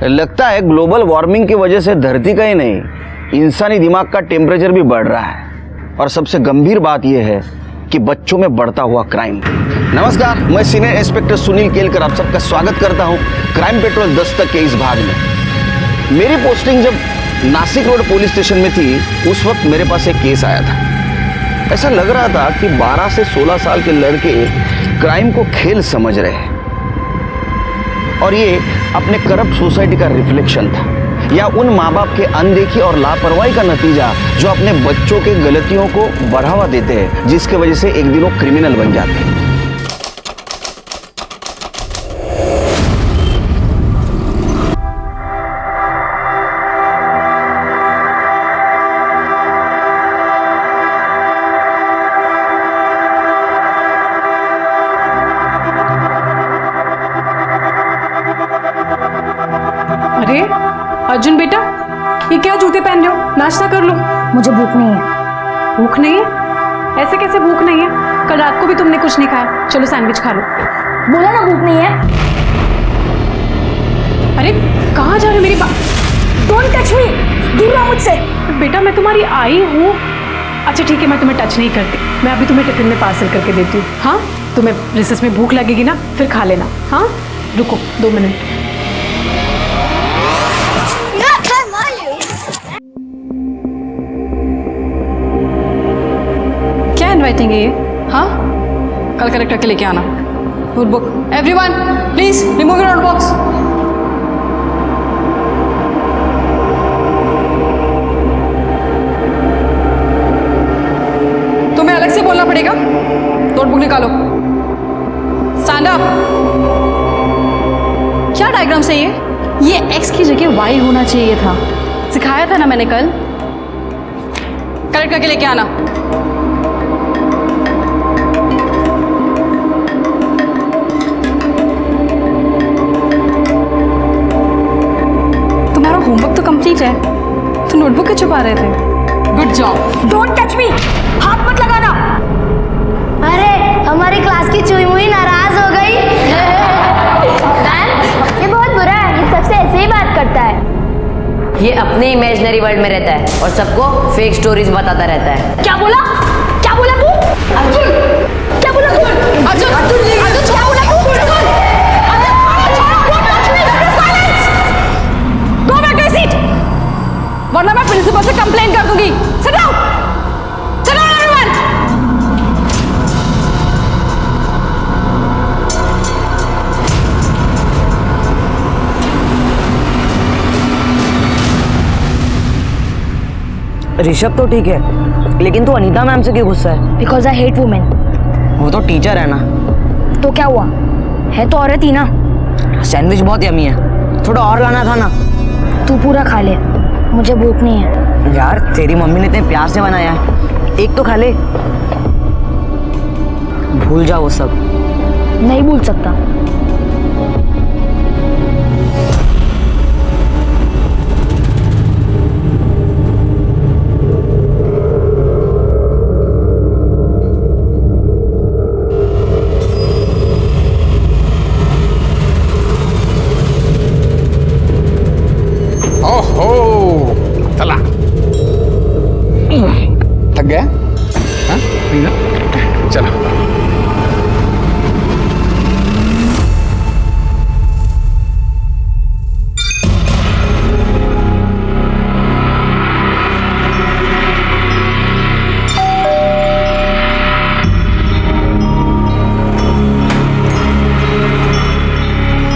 लगता है global warming की वजह से धरती का ही नहीं इंसानी दिमाग का टेम्परेचर भी बढ़ रहा है। और सबसे गंभीर बात यह है कि बच्चों में बढ़ता हुआ क्राइम। नमस्कार, मैं सीनियर इंस्पेक्टर सुनील केलकर आप सबका स्वागत करता हूं क्राइम पेट्रोल दस्तक के इस भाग में। मेरी पोस्टिंग जब नासिक रोड पुलिस स्टेशन में थी उस वक्त मेरे पास एक केस आया था। ऐसा लग रहा था कि 12 से 16 साल के लड़के क्राइम को खेल समझ रहे हैं और ये अपने करप्ट सोसाइटी का रिफ्लेक्शन था या उन माँ बाप के अनदेखी और लापरवाही का नतीजा जो अपने बच्चों के गलतियों को बढ़ावा देते हैं, जिसके वजह से एक दिन वो क्रिमिनल बन जाते हैं। अरे अर्जुन बेटा, ये क्या जूते पहन रहे हो? नाश्ता कर लो। मुझे भूख नहीं है। भूख नहीं है? ऐसे कैसे भूख नहीं है? कल रात को भी तुमने कुछ नहीं खाया। चलो सैंडविच खा लो। बोला ना भूख नहीं है। अरे कहाँ जा रहे हो मेरी बात? डोंट टच मी, दूर रहो मुझसे। बेटा मैं तुम्हारी आई हूँ। अच्छा ठीक है, मैं तुम्हें टच नहीं करती। मैं अभी तुम्हें टिफिन में पार्सल करके देती हूँ। हाँ, तुम्हें रिसेस में भूख लगेगी ना, फिर खा लेना। हाँ रुको 2 मिनट। क्या इनवाइटिंग है ये? हाँ, कल कलेक्टर के लेके आना notebook. Everyone please remove your notebooks. तुम्हें अलग से बोलना पड़ेगा। नोटबुक निकालो। Stand up. क्या डायग्राम है ये एक्स की जगह वाई होना चाहिए था। सिखाया था ना मैंने कल। कलेक्ट करके लेके आना। तुम्हारा होमवर्क तो कंप्लीट है, तो नोटबुक क्यों छुपा रहे थे? Good job. Don't touch me, हाथ मत लगाना। अरे हमारी क्लास की चुई मुई नाराज हो गई। ये बहुत बुरा है, ये सबसे ऐसे ही बात करता है। ये अपने इमेजिनरी वर्ल्ड में रहता है और सबको फेक स्टोरीज बताता रहता है। क्या बोला? क्या बोला तू? अर्जुन, क्या बोला तू? अर्जुन, अर्जुन, अर्जुन, क्या बोला तू? Go back to your seat, वरना मैं प्रिंसिपल से कंप्लेन कर दूंगी। Sit down, sit down everyone. Rishabh तो ठीक है, लेकिन तू अनीता मैम से क्यों गुस्सा है? Because I hate women. वो तो टीचर है ना। तो क्या हुआ? है तो औरत ही ना। सैंडविच बहुत यमी है, थोड़ा और लाना था ना। तू पूरा खा ले, मुझे भूख नहीं है। यार तेरी मम्मी ने इतने प्यार से बनाया है, एक तो खा ले। भूल जा वो सब। नहीं भूल सकता। ओहो, चला। थक गया? हाँ? नहीं ना? चलो।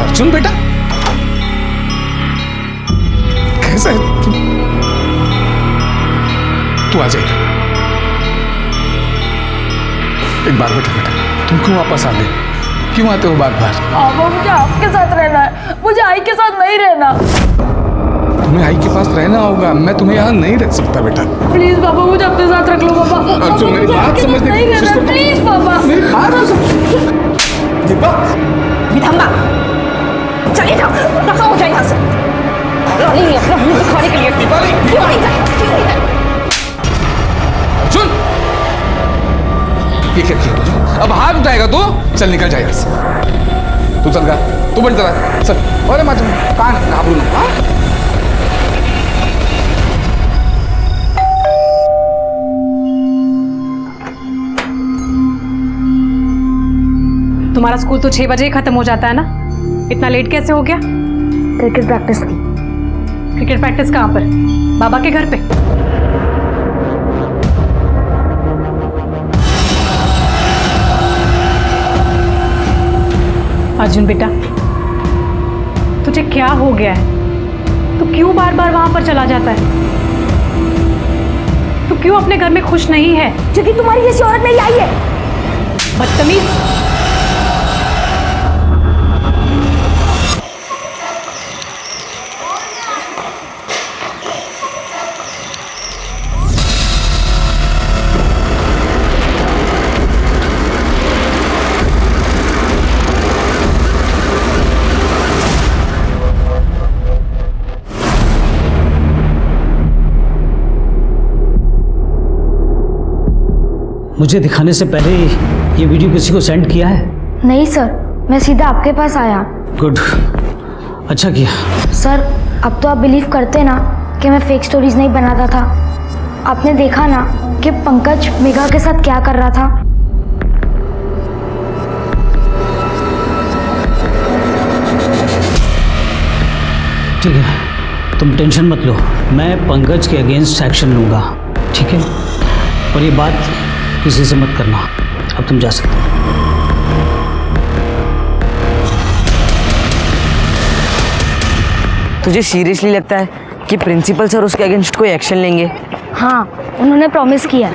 अर्जुन बेटा, कैसा है तू आ जाएगा। एक बार बेटा, तुम क्यों वापस आ गए? क्यों आते हो बार बार? पापा मुझे आपके साथ रहना है, मुझे आई के साथ नहीं रहना। तुम्हें आई के पास रहना होगा, मैं तुम्हें यहाँ नहीं रख सकता बेटा। प्लीज पापा मुझे अपने साथ रख लो पापा। अर्जुन मेरी बात समझने की कोशिश करो। प्लीज पापा। मेरी बात तो समझ। दीपा, विधम्मा, चलिए जाओ, रखा हो जाए यहाँ से। दिखाने के लिए अर्जुन, ये क्या किया तुझे? अब हाथ उठाएगा तो चल निकल जाए यहाँ से। तू चल गा। तू पण चला चल. अरे माझं काय घाबरू नका हा? तुम्हारा स्कूल तो 6 बजे ही खत्म हो जाता है ना, इतना लेट कैसे हो गया? क्रिकेट प्रैक्टिस थी. क्रिकेट प्रैक्टिस कहाँ पर? बाबा के घर पे? अर्जुन बेटा, तुझे क्या हो गया है? तू क्यों बार बार वहां पर चला जाता है? तू क्यों अपने घर में खुश नहीं है? क्योंकि तुम्हारी जैसी औरत नहीं आई है. बदतमीज. मुझे दिखाने से पहले ये वीडियो किसी को सेंड किया है? नहीं सर, मैं सीधा आपके पास आया. गुड, अच्छा किया. सर, अब तो आप बिलीव करते ना कि मैं फेक स्टोरीज नहीं बनाता था. आपने देखा ना कि पंकज मेघा के साथ क्या कर रहा था. ठीक है, तुम टेंशन मत लो, मैं पंकज के अगेंस्ट एक्शन लूँगा. ठीक है, और ये बात किसी से मत करना. अब तुम जा सकते हो. तुझे सीरियसली लगता है कि प्रिंसिपल सर उसके अगेंस्ट कोई एक्शन लेंगे? हाँ, उन्होंने प्रॉमिस किया.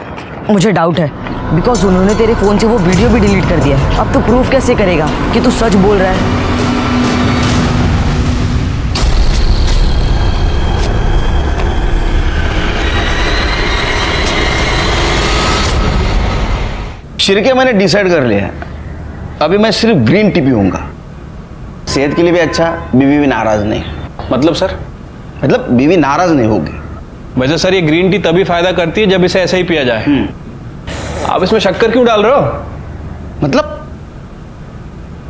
मुझे डाउट है, बिकॉज उन्होंने तेरे फ़ोन से वो वीडियो भी डिलीट कर दिया है. अब तो प्रूफ कैसे करेगा कि तू सच बोल रहा है? शिरके मैंने डिसाइड कर लिया है, अभी मैं सिर्फ ग्रीन टी पीऊंगा. सेहत के लिए भी अच्छा, बीवी भी नाराज नहीं. मतलब सर? मतलब बीवी नाराज नहीं होगी. वैसे सर ये ग्रीन टी तभी फायदा करती है जब इसे ऐसे ही पिया जाए. आप इसमें शक्कर क्यों डाल रहे हो? मतलब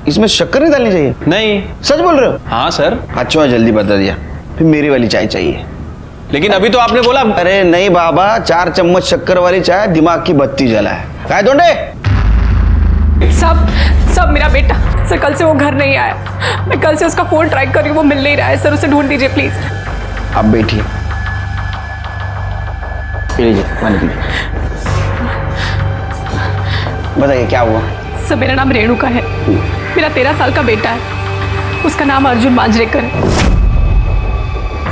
इसमें शक्कर नहीं डालनी चाहिए? नहीं. सच बोल रहे हो? हाँ सर. अच्छा जल्दी बता दिया. फिर मेरी वाली चाय चाहिए. लेकिन अभी तो आपने बोला. अरे नहीं बाबा, 4 चम्मच शक्कर वाली चाय दिमाग की बत्ती जलाए. काय दोंडे? सब मेरा बेटा सर, कल से वो घर नहीं आया. मैं कल से उसका फोन ट्राई कर रही हूँ, वो मिल नहीं रहा है सर. उसे ढूंढ दीजिए प्लीज. आप बैठिए, पी लीजिए पानी पीजिए. बताइए क्या हुआ? सर मेरा नाम रेणुका है, मेरा 13 साल का बेटा है, उसका नाम अर्जुन मांजरेकर है.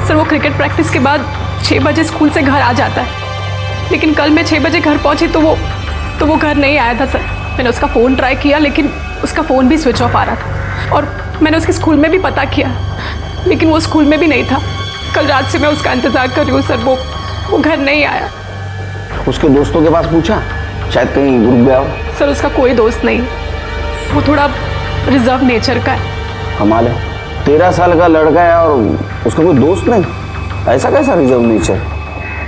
सर वो क्रिकेट प्रैक्टिस के बाद 6 बजे स्कूल से घर आ जाता है, लेकिन कल मैं 6 बजे घर पहुंची तो वो घर नहीं आया था सर. मैंने उसका फ़ोन ट्राई किया लेकिन उसका फ़ोन भी स्विच ऑफ आ रहा था, और मैंने उसके स्कूल में भी पता किया लेकिन वो स्कूल में भी नहीं था. कल रात से मैं उसका इंतज़ार कर रही हूँ सर, वो घर नहीं आया. उसके दोस्तों के पास पूछा? शायद कहीं रुक गया हो. सर उसका कोई दोस्त नहीं, वो थोड़ा रिजर्व नेचर का है. कमाल है, 13 साल का लड़का है और उसका कोई दोस्त नहीं. ऐसा कैसा रिजर्व नेचर?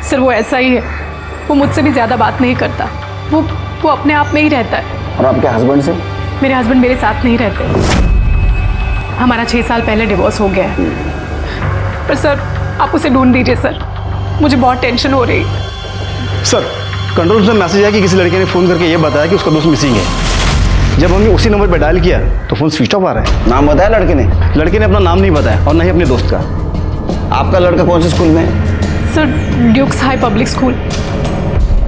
सर वो ऐसा ही है, वो मुझसे भी ज़्यादा बात नहीं करता, वो अपने आप में ही रहता है. और आपके हस्बैंड से? मेरे हस्बैंड मेरे साथ नहीं रहते, हमारा 6 साल पहले डिवोर्स हो गया है. पर सर आप उसे ढूंढ दीजिए सर, मुझे बहुत टेंशन हो रही. सर कंट्रोल रूम से मैसेज आया कि किसी लड़के ने फ़ोन करके ये बताया कि उसका दोस्त मिसिंग है. जब हमने उसी नंबर पर डायल किया तो फ़ोन स्विच ऑफ आ रहा है. नाम बताया लड़के ने? लड़के ने अपना नाम नहीं बताया और ना ही अपने दोस्त का. आपका लड़का कौन से स्कूल में है? Sir Dukes High Public School.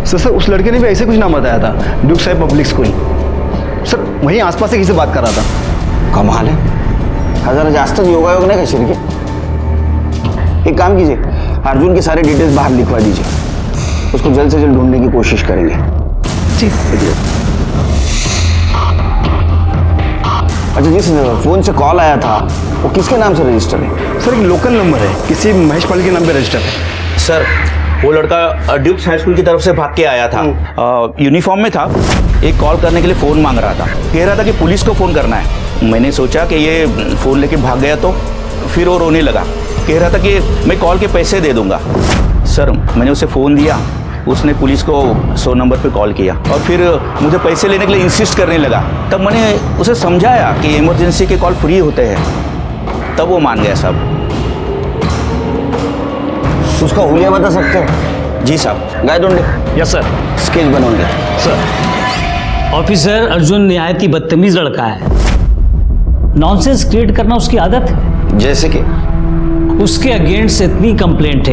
Sir उस लड़के ने भी ऐसे कुछ नाम बताया था, Dukes High Public School. Sir वहीं आसपास से किसी से बात कर रहा था. कमाल है, जरा जास्त योगायोग नहीं का शिरके. एक काम कीजिए, अर्जुन के सारे डिटेल्स बाहर लिखवा दीजिए, उसको जल्द से जल्द ढूंढने की कोशिश करेंगे. जी. अच्छा, जिस फोन से कॉल आया था वो किसके नाम से रजिस्टर है? सर एक लोकल नंबर है, किसी महेश पाल के नाम पे रजिस्टर है. सर वो लड़का ड्यूक्स हाई स्कूल की तरफ से भाग के आया था, यूनिफॉर्म में था. एक कॉल करने के लिए फ़ोन मांग रहा था, कह रहा था कि पुलिस को फ़ोन करना है. मैंने सोचा कि ये फ़ोन लेके भाग गया, तो फिर वो रोने लगा, कह रहा था कि मैं कॉल के पैसे दे दूंगा. सर मैंने उसे फ़ोन दिया, उसने पुलिस को 100 नंबर पे कॉल किया और फिर मुझे पैसे लेने के लिए इंसिस्ट करने लगा। तब मैंने उसे समझाया कि इमरजेंसी के कॉल फ्री होते हैं, तब वो मान गया साहब। उसका हुलिया बता सकते हो? जी साहब। गायदोंडे। Yes sir. स्केच बनोगे सर। ऑफिसर अर्जुन निहायत ही बदतमीज लड़का है। नॉनसेंस क्रिएट करना उसकी आदत है। जैसे कि उसके अगेंस्ट इतनी कंप्लेंट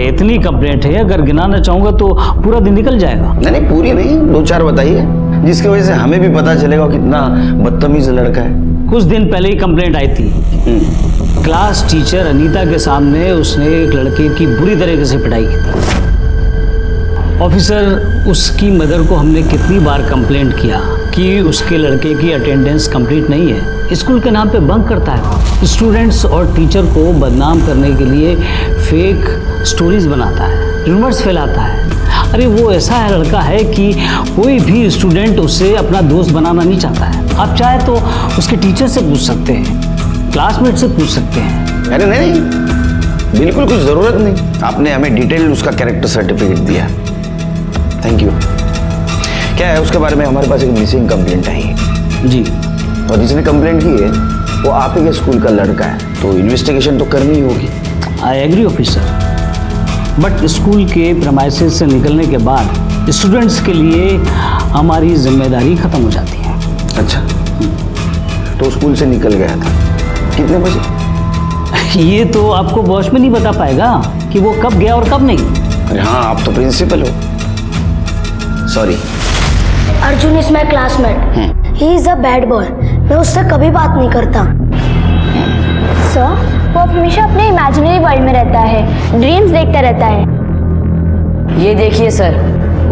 है, अगर गिनाना चाहूंगा तो पूरा दिन निकल जाएगा। नहीं पूरी नहीं, 2-4 बताइए जिसकी वजह से हमें भी पता चलेगा कितना बदतमीज लड़का है। कुछ दिन पहले ही कंप्लेंट आई थी। क्लास टीचर अनीता के सामने उसने एक लड़के की बुरी तरीके से पिटाई की थी। ऑफिसर, उसकी मदर को हमने कितनी बार कंप्लेंट किया कि उसके लड़के की अटेंडेंस कंप्लीट नहीं है, स्कूल के नाम पे बंक करता है, स्टूडेंट्स और टीचर को बदनाम करने के लिए फेक स्टोरीज बनाता है, रूमर्स फैलाता है। अरे वो ऐसा लड़का है कि कोई भी स्टूडेंट उसे अपना दोस्त बनाना नहीं चाहता है। आप चाहे तो उसके टीचर से पूछ सकते हैं, क्लासमेट से पूछ सकते हैं। अरे नहीं, बिल्कुल कुछ ज़रूरत नहीं, आपने हमें डिटेल उसका कैरेक्टर सर्टिफिकेट दिया, थैंक यू। क्या है उसके बारे में? हमारे पास एक मिसिंग कंप्लेंट आई है जी, और जिसने कंप्लेंट की है वो आप ही के स्कूल का लड़का है, तो इन्वेस्टिगेशन तो करनी होगी। I agree officer, but school के प्रेमाइसेस से निकलने के बाद स्टूडेंट्स के लिए हमारी जिम्मेदारी खत्म हो जाती है। अच्छा, तो स्कूल से निकल गया था कितने बजे? ये तो आपको बॉस में नहीं बता पाएगा कि वो कब गया और कब नहीं। अरे हाँ, आप तो प्रिंसिपल हो। Sorry. Arjun is my classmate, he is a bad boy, मैं उससे कभी बात नहीं करता। सर, वो हमेशा अपने इमेजिनरी वर्ल्ड में रहता है, ड्रीम्स देखता रहता है। ये देखिए सर,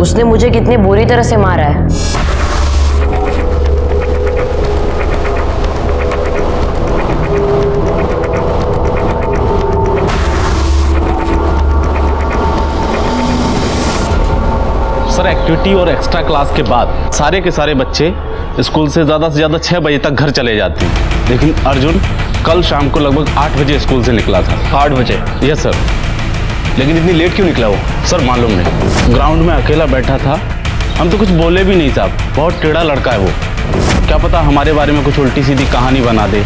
उसने मुझे कितनी बुरी तरह से मारा है। सर, एक्टिविटी और एक्स्ट्रा क्लास के बाद सारे के सारे बच्चे स्कूल से ज़्यादा 6 बजे तक घर चले जाते हैं, लेकिन अर्जुन कल शाम को लगभग 8 बजे स्कूल से निकला था। 8 बजे? Yes sir. लेकिन इतनी लेट क्यों निकला वो? सर मालूम नहीं, ग्राउंड में अकेला बैठा था, हम तो कुछ बोले भी नहीं साहब, बहुत टेढ़ा लड़का है वो, क्या पता हमारे बारे में कुछ उल्टी सीधी कहानी बना दे।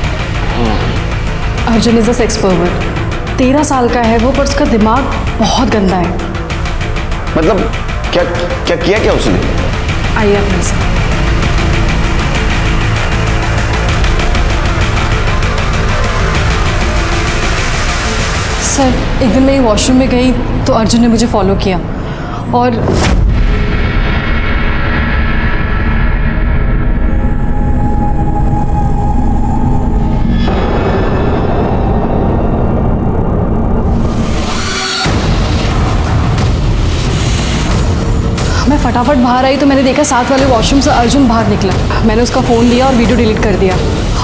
Arjun is a sex pervert, 13 साल का है वो, पर उसका दिमाग बहुत गंदा है। मतलब क्या किया उसने? आइए अपने से। सर, एक दिन मैं वॉशरूम में गई तो अर्जुन ने मुझे फॉलो किया और मैं फटाफट बाहर आई तो मैंने देखा साथ वाले वॉशरूम से अर्जुन बाहर निकला। मैंने उसका फ़ोन लिया और वीडियो डिलीट कर दिया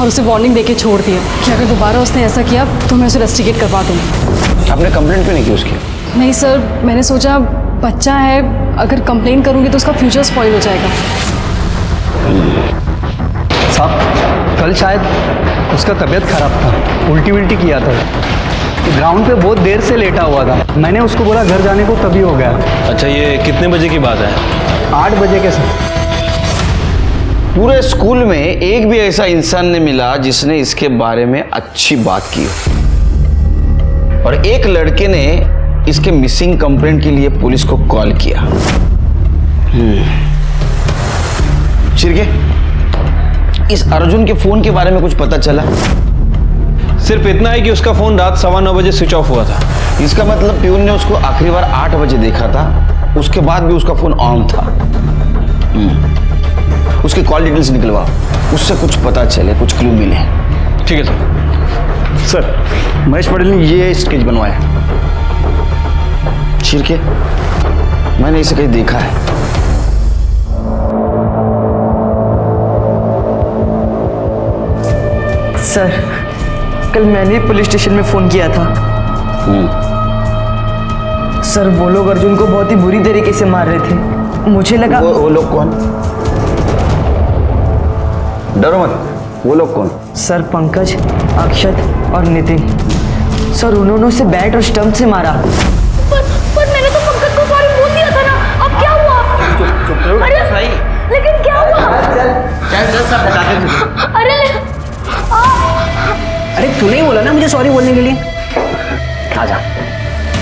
और उसे वार्निंग देके छोड़ दिया कि अगर दोबारा उसने ऐसा किया तो मैं उसे रेस्टिकेट करवा दूँगी। आपने कंप्लेंट क्यों नहीं की उसकी? नहीं सर, मैंने सोचा बच्चा है, अगर कंप्लेन करूँगी तो उसका फ्यूचर स्पॉइल हो जाएगा। साहब, कल शायद उसका तबीयत खराब था, उल्टी किया था, ग्राउंड पे बहुत देर से लेटा हुआ था। मैंने उसको बोला घर जाने को, तभी हो गया। अच्छा, ये कितने बजे की बात है? 8 बजे के समय। पूरे स्कूल में एक भी ऐसा इंसान नहीं मिला जिसने इसके बारे में अच्छी बात की हो, और एक लड़के ने इसके मिसिंग कंप्लेंट के लिए पुलिस को कॉल किया। शिरके, इस अर्जुन के फोन के बारे में कुछ पता चला? सिर्फ इतना है कि उसका फ़ोन रात 9:15 बजे स्विच ऑफ हुआ था। इसका मतलब प्यून ने उसको आखिरी बार 8 बजे देखा था, उसके बाद भी उसका फोन ऑन था। उसकी कॉल डिटेल्स निकलवा, उससे कुछ पता चले, कुछ क्लू मिले। ठीक है सर। सर, महेश पटेल ने ये स्केच बनवाया। शिरके, मैंने इसे कहीं देखा है। सर, कल मैंने पुलिस स्टेशन में फ़ोन किया था। सर, वो लोग अर्जुन को बहुत ही बुरी तरीके से मार रहे थे। मुझे लगा वो लोग कौन? डरो मत, वो लोग कौन? सर, पंकज, अक्षत और नितिन। सर, उन्होंने उसे बैट और स्टंप से मारा। पर मैंने तो पंकज को सॉरी बोल दिया था ना, अब क्या हुआ? सब बताते थे। अरे तू नहीं बोला ना मुझे सॉरी बोलने के लिए? आजा,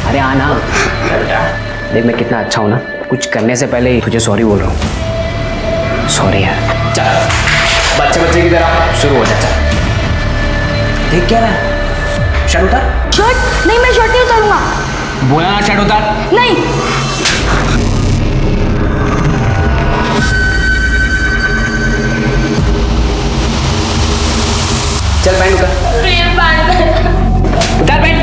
अरे आना। देख मैं कितना अच्छा हूं ना, कुछ करने से पहले ही तुझे सॉरी बोल रहा हूँ। सॉरी यार। चल बच्चे की तरह शुरू हो जा। चल देख क्या रहा, शर्ट उतार। शर्ट नहीं, मैं शर्ट नहीं उतारूंगा। बोला ना शर्ट उतार। नहीं। चल पैंट उतार। उतार पैंट।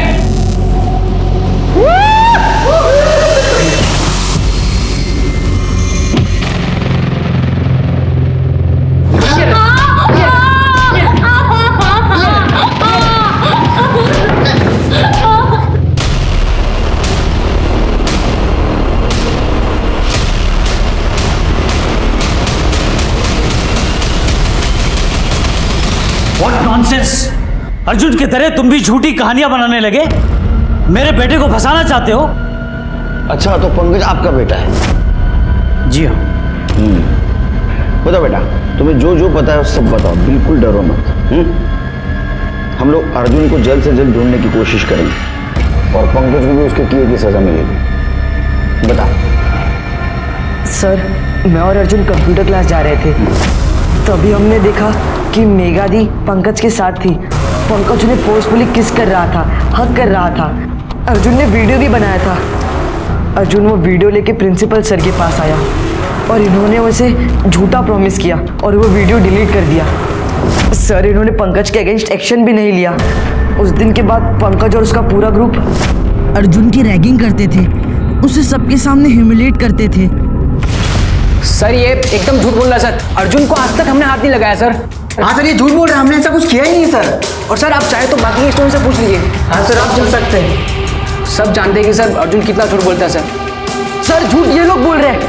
What nonsense! अर्जुन की तरह तुम भी झूठी कहानियां बनाने लगे, मेरे बेटे को फंसाना चाहते हो। अच्छा तो पंकज आपका बेटा है? जी हाँ। बताओ बेटा, तुम्हें जो जो पता है सब बताओ, बिल्कुल डरो मत। हम लोग अर्जुन को जल्द से जल्द ढूंढने की कोशिश करेंगे और पंकज को भी उसके किए की सजा मिलेगी। बता। सर मैं और अर्जुन कंप्यूटर क्लास जा रहे थे, तभी हमने देखा कि मेघा दी पंकज के साथ थी। पंकज उन्हें फोर्सफुली किस कर रहा था, हक कर रहा था। अर्जुन ने वीडियो भी बनाया था। अर्जुन वो वीडियो लेके प्रिंसिपल सर के पास आया और इन्होंने उसे झूठा प्रॉमिस किया और वो वीडियो डिलीट कर दिया। सर इन्होंने पंकज के अगेंस्ट एक्शन भी नहीं लिया। उस दिन के बाद पंकज और उसका पूरा ग्रुप अर्जुन की रैगिंग करते थे, उसे सबके सामने ह्यूमिलेट करते थे। सर ये एकदम झूठ बोल रहा है सर। अर्जुन को आज तक हमने हाथ नहीं लगाया सर। हाँ सर ये झूठ बोल रहे हैं, हमने ऐसा कुछ किया ही नहीं सर। और सर आप चाहे तो बाकी स्टूडेंट से पूछ लीजिए। हाँ सर आप चल सकते हैं। सब जानते हैं कि सर अर्जुन कितना झूठ बोलता है सर। सर झूठ ये लोग बोल रहे हैं।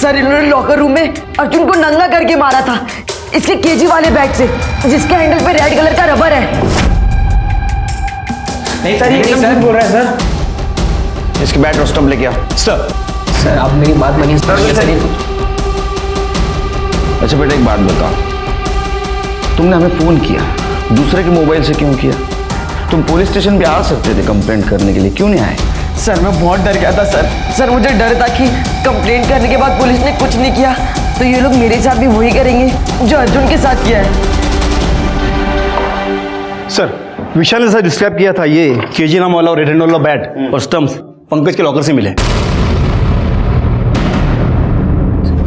सर इन्होंने लॉकर रूम में अर्जुन को नंगा करके मारा था, इसके केजी वाले बैग से, जिसके हैंडल पे रेड कलर का रबर है। नहीं सर ये एकदम झूठ बोल रहा है सर। इसके बैट और स्टंप लेके आओ। सर आप मेरी बात मानिए सर। अच्छा बेटा एक बात बताओ, तुमने हमें फोन किया, दूसरे के मोबाइल से क्यों किया? तुम पुलिस स्टेशन पे आ सकते थे कंप्लेंट करने के लिए, क्यों नहीं आए? सर मैं बहुत डर गया था सर मुझे डर था कि कंप्लेंट करने के बाद पुलिस ने कुछ नहीं किया तो ये लोग मेरे साथ भी वही करेंगे जो अर्जुन के साथ किया है। सर विशाल ने सर डिस्क्राइब किया था ये केजी नाम वाला और रेड हैंड वाला बैट और स्टम्प्स पंकज के लॉकर से मिले।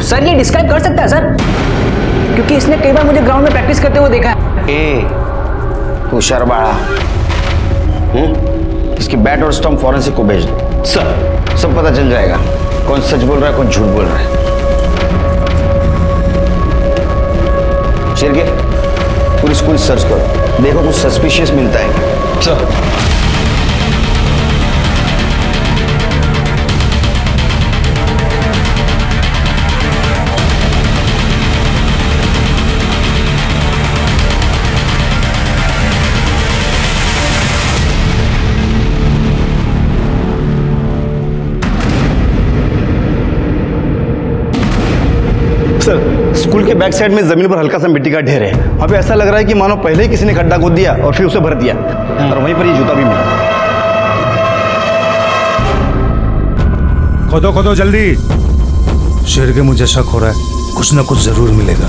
सर ये डिस्क्राइब कर सकता है सर, क्योंकि इसने कई बार मुझे ग्राउंड में प्रैक्टिस करते हुए देखा है। तू शरबाड़ा, इसकी बैट और स्टंप फॉरेंसिक को भेज दो। सर सब पता चल जाएगा कौन सच बोल रहा है कौन झूठ बोल रहा है। शेरगिल पूरी स्कूल सर्च करो, देखो कुछ सस्पिशियस मिलता है। सर सर स्कूल के बैक साइड में जमीन पर हल्का सा मिट्टी का ढेर है, वहाँ पे ऐसा लग रहा है कि मानो पहले ही किसी ने गड्ढा खोद दिया और फिर उसे भर दिया और वहीं पर ये जूता भी मिला। खोदो खोदो जल्दी। शेर के मुझे शक हो रहा है, कुछ ना कुछ जरूर मिलेगा।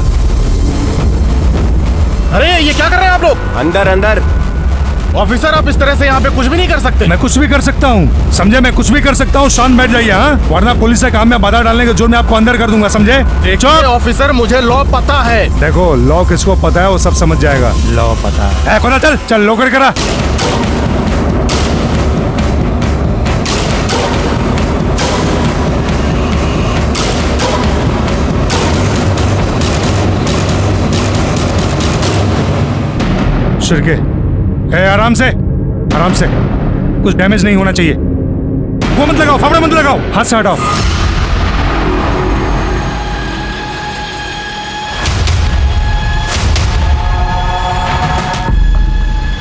अरे ये क्या कर रहे हैं आप लोग? अंदर अंदर। ऑफिसर आप इस तरह से यहाँ पे कुछ भी नहीं कर सकते। मैं कुछ भी कर सकता हूँ, समझे? मैं कुछ भी कर सकता हूँ। शांत बैठ जाइए, हाँ? वरना पुलिस के काम में बाधा डालने के जुर्म में आपको अंदर कर दूंगा, समझे? देखिए ऑफिसर मुझे लॉ पता है। देखो लॉ किसको पता है वो सब समझ जाएगा। लॉ पता है। खोला, चल चल लॉकर करा। शिरके आराम से आराम से, कुछ डैमेज नहीं होना चाहिए। वो मत लगाओ, फावड़ा मत लगाओ, हाथ से हटाओ।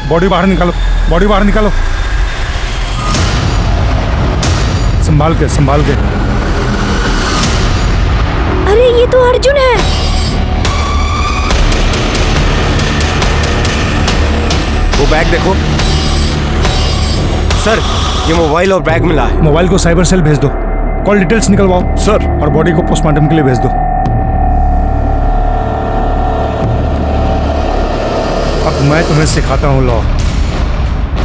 बॉडी बाहर निकालो, बॉडी बाहर निकालो, संभाल के संभाल के। अरे ये तो अर्जुन है। बैग देखो सर, ये मोबाइल और बैग मिला है। मोबाइल को साइबर सेल भेज दो, कॉल डिटेल्स निकलवाओ सर, और बॉडी को पोस्टमार्टम के लिए भेज दो। अब मैं तुम्हें सिखाता हूँ लॉ।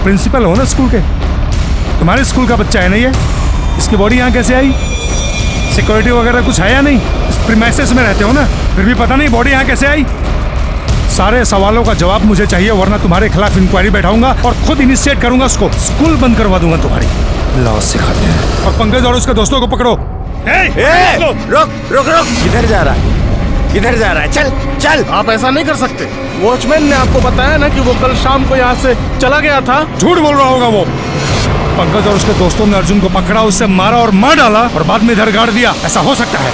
प्रिंसिपल हो ना स्कूल के, तुम्हारे स्कूल का बच्चा है ना ये, इसकी बॉडी यहाँ कैसे आई? सिक्योरिटी वगैरह कुछ है या नहीं? इस प्रीमाइसेस में रहते हो ना, फिर भी पता नहीं बॉडी यहाँ कैसे आई? सारे सवालों का जवाब मुझे चाहिए, वरना तुम्हारे खिलाफ इंक्वायरी बैठाऊंगा और खुद इनिशिएट करूंगा उसको, स्कूल बंद करवा दूंगा तुम्हारी। लॉ सिखाते हैं। और पंकज और उसके दोस्तों को पकड़ो। रुक रुक रुक, किधर जा रहा है? किधर जा रहा है? चल चल। आप ऐसा नहीं कर सकते। वॉचमैन ने आपको बताया ना कि वो कल शाम को यहाँ से चला गया था। झूठ बोल रहा होगा वो। पंकज और उसके दोस्तों ने अर्जुन को पकड़ा, उससे मारा और मार डाला और बाद में इधर गाड़ दिया, ऐसा हो सकता है?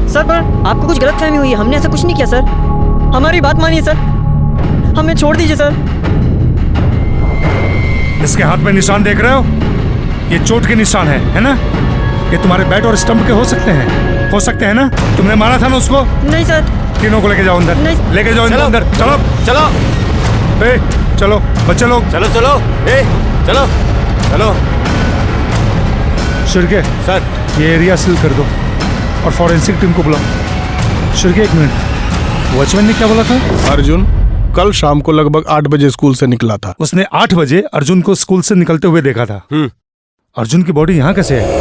सर पर आपको कुछ गलतफहमी हुई है, हमने ऐसा कुछ नहीं किया सर। हमारी बात मानिए सर, हमें छोड़ दीजिए सर। इसके हाथ में निशान देख रहे हो, ये चोट के निशान है ना? ये तुम्हारे बैट और स्टंप के हो सकते हैं ना? तुमने मारा था ना उसको? नहीं सर। तीनों को लेके जाओ अंदर, लेके जाओ इनको अंदर। चलो चलो चलो बच्चे लोग, चलो चलो चलो चलो। शिर्के सर, ये एरिया सील कर दो और फॉरेंसिक टीम को बुलाओ। शिर्के एक मिनट, वॉचमैन ने क्या बोला था? अर्जुन कल शाम को लगभग 8 बजे स्कूल से निकला था। उसने 8 बजे अर्जुन को स्कूल से निकलते हुए देखा था। अर्जुन की बॉडी यहाँ कैसे है?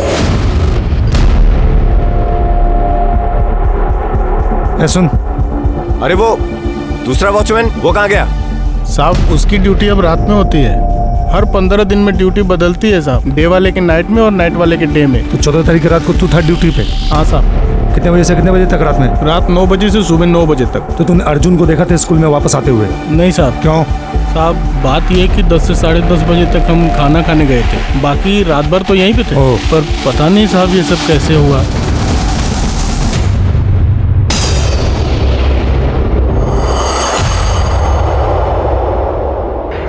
सुन, अरे वो दूसरा वॉचमैन वो कहाँ गया? साहब उसकी ड्यूटी अब रात में होती है, हर 15 दिन में ड्यूटी बदलती है साहब, डे वाले के नाइट में और नाइट वाले के डे में। तो 14 तारीख की रात को तू था ड्यूटी पे? हाँ साहब। कितने बजे से कितने बजे तक रात में? रात 9 बजे से सुबह 9 बजे तक। तो तूने अर्जुन को देखा था स्कूल में वापस आते हुए? नहीं साहब। क्यों? साहब बात यह कि 10 से 10:30 बजे तक हम खाना खाने गए थे, बाकी रात भर तो यहीं पे थे। पर पता नहीं साहब ये सब कैसे हुआ।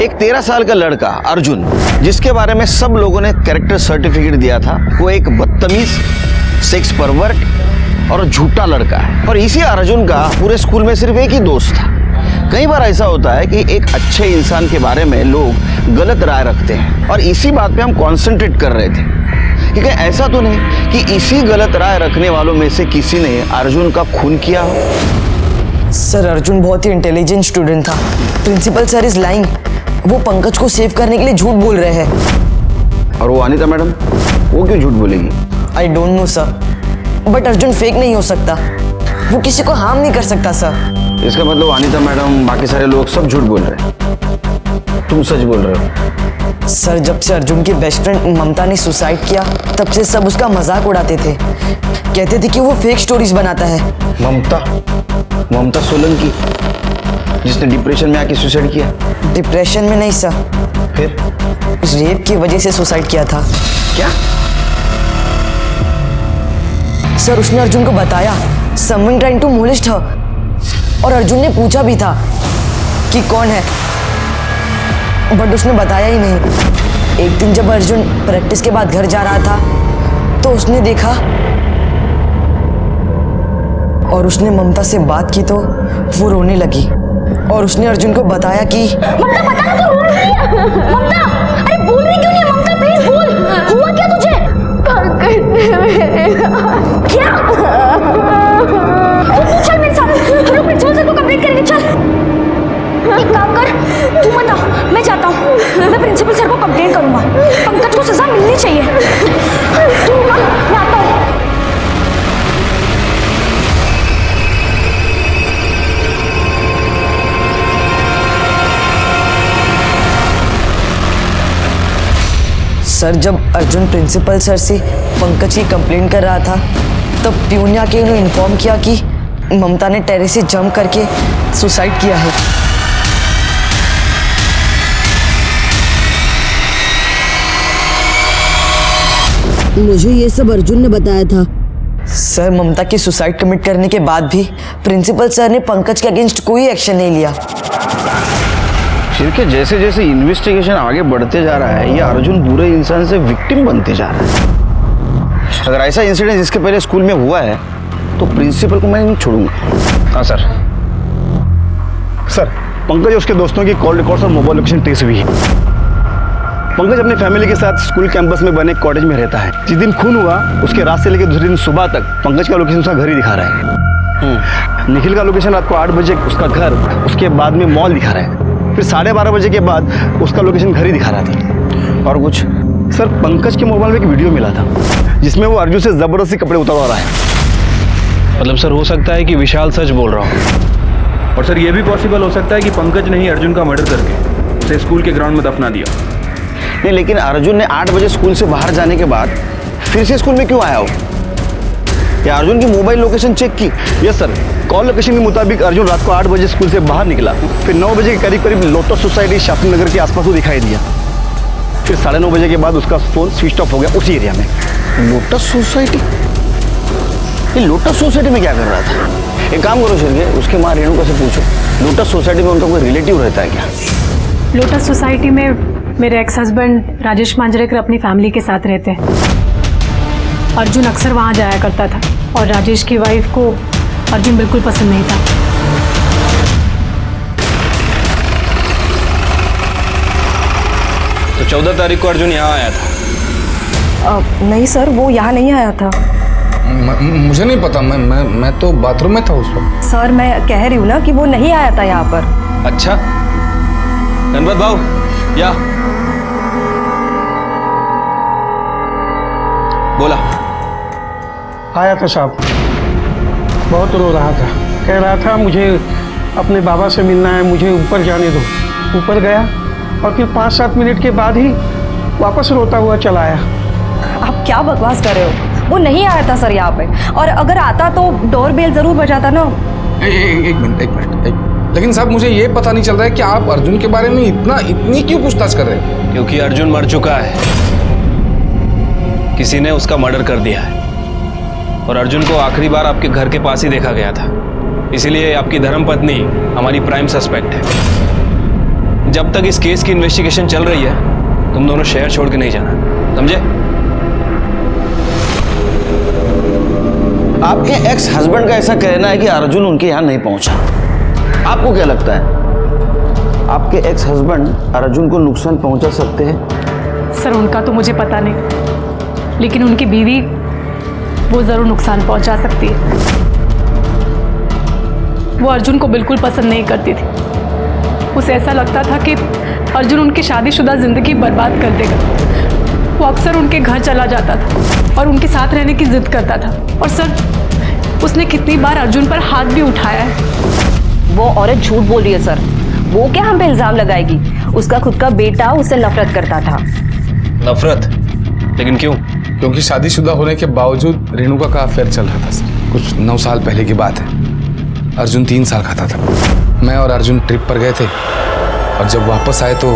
एक 13 साल का लड़का अर्जुन, जिसके बारे में सब लोगों ने कैरेक्टर सर्टिफिकेट दिया था, वो एक बदतमीज, सेक्स परवर्ट और झूठा लड़का है। और इसी अर्जुन का पूरे स्कूल में सिर्फ एक ही दोस्त था। कई बार ऐसा होता है कि एक अच्छे इंसान के बारे में लोग गलत राय रखते हैं, और इसी बात पे हम कॉन्सेंट्रेट कर रहे थे, क्योंकि ऐसा तो नहीं कि इसी गलत राय रखने वालों में से किसी ने अर्जुन का खून किया हो। सर अर्जुन बहुत ही इंटेलिजेंट स्टूडेंट था। प्रिंसिपल सर इज लाइंग, वो पंकज को सेव करने के लिए झूठ बोल रहे हैं। और वो अनीता मैडम, वो क्यों झूठ बोलेगी? I don't know sir, but Arjun fake नहीं हो सकता, वो किसी को हार्म नहीं कर सकता सर। इसका मतलब अनीता मैडम, बाकी सारे लोग सब झूठ बोल रहे हैं, तुम सच बोल रहे हो? सर जब से अर्जुन की बेस्ट फ्रेंड ममता ने सुसाइड किया, तब से सब उसका मजाक उड़ाते थे, कहते थे कि वो फेक स्टोरीज बनाता है। ममता सोलंकी, जिसने डिप्रेशन में आके सुसाइड किया? डिप्रेशन में नहीं सर, फिर रेप की वजह से सुसाइड किया था। क्या? सर उसने अर्जुन को बताया समवन ट्राइंग टू मोलेस्ट हर, और अर्जुन ने पूछा भी था कि कौन है, बट उसने बताया ही नहीं। एक दिन जब अर्जुन प्रैक्टिस के बाद घर जा रहा था, तो उसने देखा और उसने ममता से बात की, तो वो रोने लगी और उसने अर्जुन को बताया कि ममता बता ना, तू रो रही है। ममता, अरे बोल रही क्यों नहीं है? ममता प्लीज बोल, हुआ क्या तुझे? क्या? तू चल मेरे साथ, हम लोग प्रिंसिपल सर को कंप्लेंट करेंगे। चल एक काम कर, तू मत आ, मैं जाता हूँ, मैं प्रिंसिपल सर को कंप्लेंट करूंगा। पंकज को सजा मिलनी चाहिए। तू मैं आता हूँ। सर जब अर्जुन प्रिंसिपल सर से पंकज की कंप्लेंट कर रहा था, तब प्यून आके उन्हें इन्फॉर्म किया कि ममता ने टेरेस से जंप करके सुसाइड किया है। मुझे ये सब अर्जुन ने बताया था। सर ममता की सुसाइड कमिट करने के बाद भी प्रिंसिपल सर ने पंकज के अगेंस्ट कोई एक्शन नहीं लिया। शिर्के, जैसे जैसे इन्वेस्टिगेशन आगे बढ़ते जा रहा है, ये अर्जुन बुरे इंसान से विक्टिम बनते जा रहा है। अगर ऐसा इंसिडेंट इसके पहले स्कूल में हुआ है, तो प्रिंसिपल को मैं नहीं छोड़ूंगा। हाँ सर। सर पंकज और उसके दोस्तों की कॉल रिकॉर्ड्स और मोबाइल लोकेशन ट्रेस हुई है। पंकज अपनी फैमिली के साथ स्कूल कैंपस में बने कॉटेज में रहता है। जिस दिन खून हुआ उसके रात से लेकर दूसरे दिन सुबह तक पंकज का लोकेशन उसका घर ही दिखा रहा है। निखिल का लोकेशन रात को 8 बजे उसका घर, उसके बाद में मॉल दिखा रहा है। फिर 12:30 बजे के बाद उसका लोकेशन घर ही दिखा रहा था। और कुछ सर, पंकज के मोबाइल में एक वीडियो मिला था जिसमें वो अर्जुन से जबरदस्ती कपड़े उतारवा रहा है। मतलब सर हो सकता है कि विशाल सच बोल रहा हो। और सर ये भी पॉसिबल हो सकता है कि पंकज ने ही अर्जुन का मर्डर करके उसे स्कूल के ग्राउंड में दफना दिया। नहीं, लेकिन अर्जुन ने 8 बजे स्कूल से बाहर जाने के बाद फिर से स्कूल में क्यों आया हो? या अर्जुन की मोबाइल लोकेशन चेक की? यस सर, कॉल लोकेशन के मुताबिक अर्जुन रात को 8 बजे स्कूल से बाहर निकला। फिर 9 बजे के करीब करीब लोटस सोसाइटी शास्त्री नगर के आसपास वो दिखाई दिया। फिर 9:30 बजे के बाद उसका फ़ोन स्विच ऑफ हो गया उसी एरिया में। Lotus society? ये लोटस सोसाइटी में क्या कर रहा था? एक काम करो शिर्के, उसके माँ रेणुका से पूछो लोटस सोसाइटी में उनका कोई रिलेटिव रहता है क्या? लोटस सोसाइटी में मेरे एक्स हस्बैंड राजेश मांजरेकर अपनी फैमिली के साथ रहते हैं। अर्जुन अक्सर वहाँ जाया करता था और राजेश की वाइफ को अर्जुन बिल्कुल पसंद नहीं था। तो 14 तारीख को अर्जुन यहाँ आया था? नहीं सर, वो यहाँ नहीं आया था। मुझे नहीं पता, मैं तो बाथरूम में था उस वक्त। सर मैं कह रही हूँ ना कि वो नहीं आया था यहाँ पर। अच्छा, गणपत भाऊ या बोला। आया था साहब, बहुत रो रहा था, कह रहा था मुझे अपने बाबा से मिलना है, मुझे ऊपर जाने दो। ऊपर गया और फिर 5-7 मिनट के बाद ही वापस रोता हुआ चला आया। आप क्या बकवास कर रहे हो? वो नहीं आया था सर यहाँ पे, और अगर आता तो डोर बेल जरूर बजाता ना। एक मिनट, लेकिन साहब मुझे ये पता नहीं चल रहा है कि आप अर्जुन के बारे में इतनी क्यों पूछताछ कर रहे हैं? क्योंकि अर्जुन मर चुका है, किसी ने उसका मर्डर कर दिया है और अर्जुन को आखिरी बार आपके घर के पास ही देखा गया था। इसीलिए आपकी धर्मपत्नी हमारी प्राइम सस्पेक्ट है। जब तक इस केस की इन्वेस्टिगेशन चल रही है तुम दोनों शहर छोड़ के नहीं जाना, समझे? आपके एक्स हस्बैंड का ऐसा कहना है कि अर्जुन उनके यहाँ नहीं पहुंचा। आपको क्या लगता है, आपके एक्स हस्बैंड अर्जुन को नुकसान पहुंचा सकते हैं? सर उनका तो मुझे पता नहीं, लेकिन उनकी बीवी वो ज़रूर नुकसान पहुंचा सकती है। वो अर्जुन को बिल्कुल पसंद नहीं करती थी। उसे ऐसा लगता था कि अर्जुन उनकी शादीशुदा ज़िंदगी बर्बाद कर देगा। वो अक्सर उनके घर चला जाता था और उनके साथ रहने की जिद करता था। और सर उसने कितनी बार अर्जुन पर हाथ भी उठाया है। वो औरत झूठ बोल रही है सर। वो क्या हम पे इल्जाम लगाएगी? उसका खुद का बेटा उससे नफरत करता था। नफरत? लेकिन क्यों? क्योंकि शादीशुदा होने के बावजूद रेणुका का अफेयर चल रहा था सर। कुछ 9 साल पहले की बात है। अर्जुन 3 साल का था। मैं और अर्जुन ट्रिप पर गए थे और जब वापस आए तो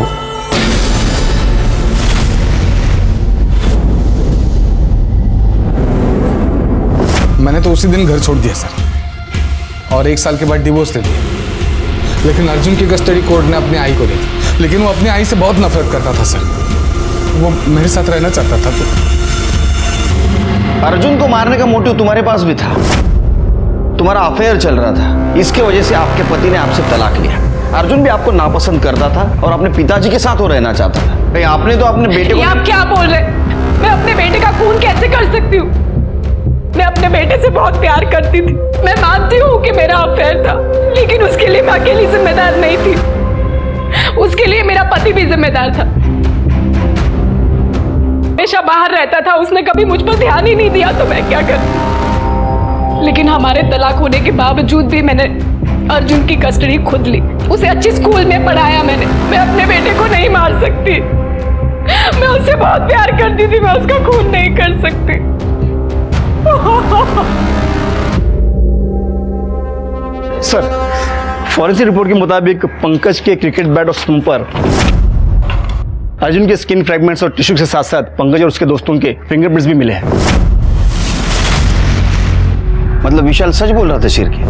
मैंने तो उसी दिन घर छोड़ दिया सर और 1 साल के बाद डिवोर्स ले लिया। लेकिन अर्जुन की कस्टडी कोर्ट ने अपनी आई को दी, लेकिन वो अपनी आई से बहुत नफरत करता था सर। वो मेरे साथ रहना चाहता था। तो अर्जुन को मारने का मोटिव तुम्हारे पास भी था। तुम्हारा अफेयर चल रहा था, इसके वजह से आपके पति ने आपसे तलाक लिया। अर्जुन भी आपको नापसंद करता था और अपने पिताजी के साथ वो रहना चाहता था। भाई आपने तो अपने बेटे को... आप क्या बोल रहे? मैं अपने बेटे का खून कैसे कर सकती हूँ? मैं अपने बेटे से बहुत प्यार करती थी। मैं मानती हूँ कि मेरा अफेयर था, लेकिन उसके लिए मैं अकेली जिम्मेदार नहीं थी। उसके लिए मेरा पति भी जिम्मेदार था। हमेशा बाहर रहता था, उसने कभी मुझ पर ध्यान ही नहीं दिया, तो मैं क्या करूं? लेकिन हमारे तलाक होने के बावजूद भी मैंने अर्जुन की कस्टडी खुद ली। उसे अच्छी स्कूल में पढ़ाया मैंने। मैं अपने बेटे को नहीं मार सकती। मैं उससे बहुत प्यार करती थी, मैं उसका खून नहीं कर सकती। सर फॉरेंसिक रिपोर्ट के मुताबिक पंकज के क्रिकेट बैट और स्टंप पर अर्जुन के स्किन फ्रैगमेंट्स और टिश्यू के साथ साथ पंकज और उसके दोस्तों के फिंगरप्रिंट्स भी मिले हैं। मतलब विशाल सच बोल रहा था शिर्के?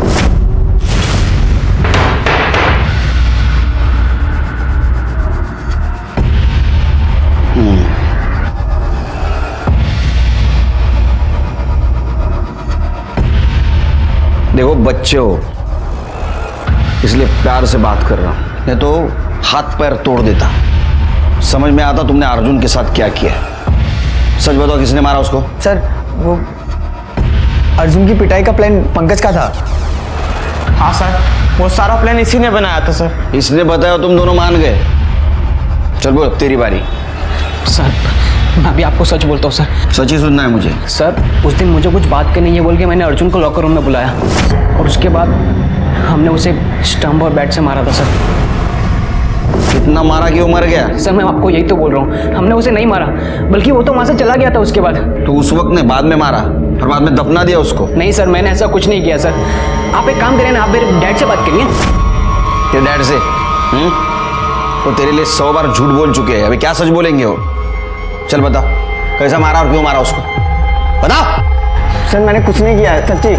देखो बच्चे हो, इसलिए प्यार से बात कर रहा हूं। नहीं तो हाथ पैर तोड़ देता। समझ में आता तुमने अर्जुन के साथ क्या किया। सच बताओ, किसने मारा उसको? सर वो अर्जुन की पिटाई का प्लान पंकज का था। हाँ सर, वो सारा प्लान इसी ने बनाया था सर। इसने बताया, तुम दोनों मान गए। चल बोल, तेरी बारी। सर मैं अभी आपको सच बोलता हूँ सर। सच ही सुनना है मुझे। सर उस दिन मुझे कुछ बात करनी है बोल के मैंने अर्जुन को लॉकर रूम में बुलाया और उसके बाद हमने उसे स्टंप और बैट से मारा था सर। कितना मारा कि वो मर गया? सर मैं आपको यही तो बोल रहा हूँ, हमने उसे नहीं मारा, बल्कि वो तो वहाँ से चला गया था उसके बाद। तो उस वक्त ने बाद में मारा और बाद में दफना दिया उसको? नहीं सर, मैंने ऐसा कुछ नहीं किया सर। आप एक काम करें ना, आप मेरे डैड से बात करिए। तेरे डैड से? वो तेरे लिए 100 बार झूठ बोल चुके हैं, अभी क्या सच बोलेंगे वो? चल बता, कैसा मारा और क्यों मारा उसको, बता। सर मैंने कुछ नहीं किया सच्ची।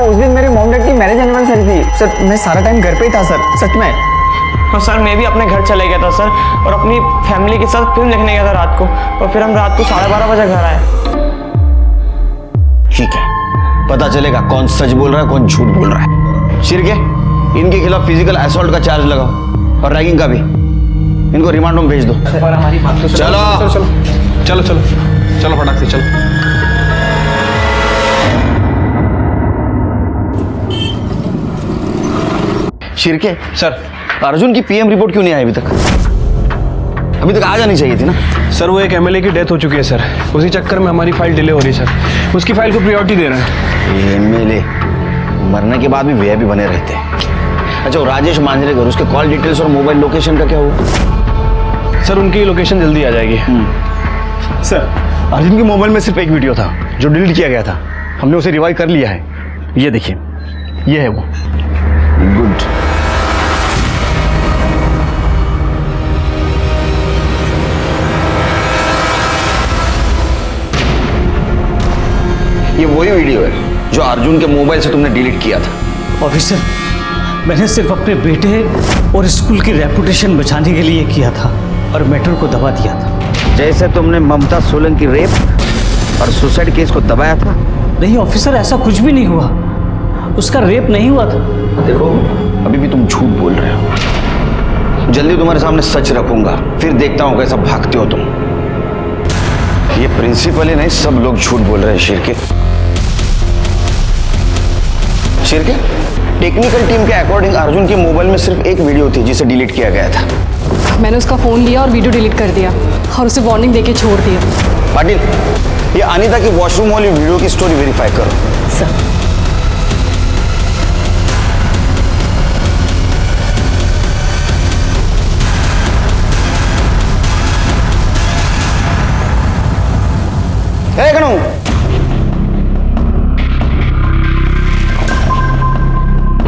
उस दिन मेरे मॉम डैड की मैरिज एनिवर्सरी थी सर, मैं सारा टाइम घर पे ही था सर, सच में। और सर मैं भी अपने घर चले गया था सर, और अपनी फैमिली के साथ फिल्म देखने गया था रात को, और फिर हम रात को 12:30 बजे घर आए। ठीक है, पता चलेगा कौन सच बोल रहा है कौन झूठ बोल रहा है। शिरके, इनके खिलाफ फिजिकल असॉल्ट का चार्ज लगाओ और रैगिंग का भी। इनको रिमांड में भेज दो। हमारी बात तो चलो चलो चलो चलो फटाक से चलो। शिरके सर, अर्जुन की पीएम रिपोर्ट क्यों नहीं आई अभी तक? अभी तक आ जानी चाहिए थी ना। सर वो एक एमएलए की डेथ हो चुकी है सर, उसी चक्कर में हमारी फाइल डिले हो रही है सर। उसकी फाइल को प्रायोरिटी दे रहे हैं। एमएलए मरने के बाद भी वीआईपी बने रहते हैं। अच्छा, वो राजेश मांजरेकर, उसके कॉल डिटेल्स और मोबाइल लोकेशन का क्या हुआ? सर उनकी लोकेशन जल्दी आ जाएगी। सर अर्जुन के मोबाइल में सिर्फ एक वीडियो था जो डिलीट किया गया था, हमने उसे रिवाइव कर लिया है। ये देखिए, ये है वो। गुड। ये वही वीडियो है जो अर्जुन के मोबाइल से तुमने डिलीट किया था। ऑफिसर, मैंने सिर्फ अपने बेटे और स्कूल की रेपुटेशन बचाने के लिए किया था और मैटर को दबा दिया था। जैसे तुमने ममता सोलंकी रेप और सुसाइड केस को दबाया था। नहीं ऑफिसर, ऐसा कुछ भी नहीं हुआ, उसका रेप नहीं हुआ था। देखो, अभी भी तुम झूठ बोल रहे हो। जल्दी तुम्हारे सामने सच रखूंगा, फिर देखता हूं कैसा भागते हो तुम। ये प्रिंसिपल ही नहीं, सब लोग झूठ बोल रहे हैं। शिरके, शिरके, टेक्निकल टीम के अकॉर्डिंग अर्जुन के मोबाइल में सिर्फ एक वीडियो थी जिसे डिलीट किया गया था। मैंने उसका फ़ोन लिया और वीडियो डिलीट कर दिया और उसे वार्निंग देके छोड़ दिया। पाटिल, ये अनीता की वॉशरूम वाली वीडियो की स्टोरी वेरीफाई करो। सर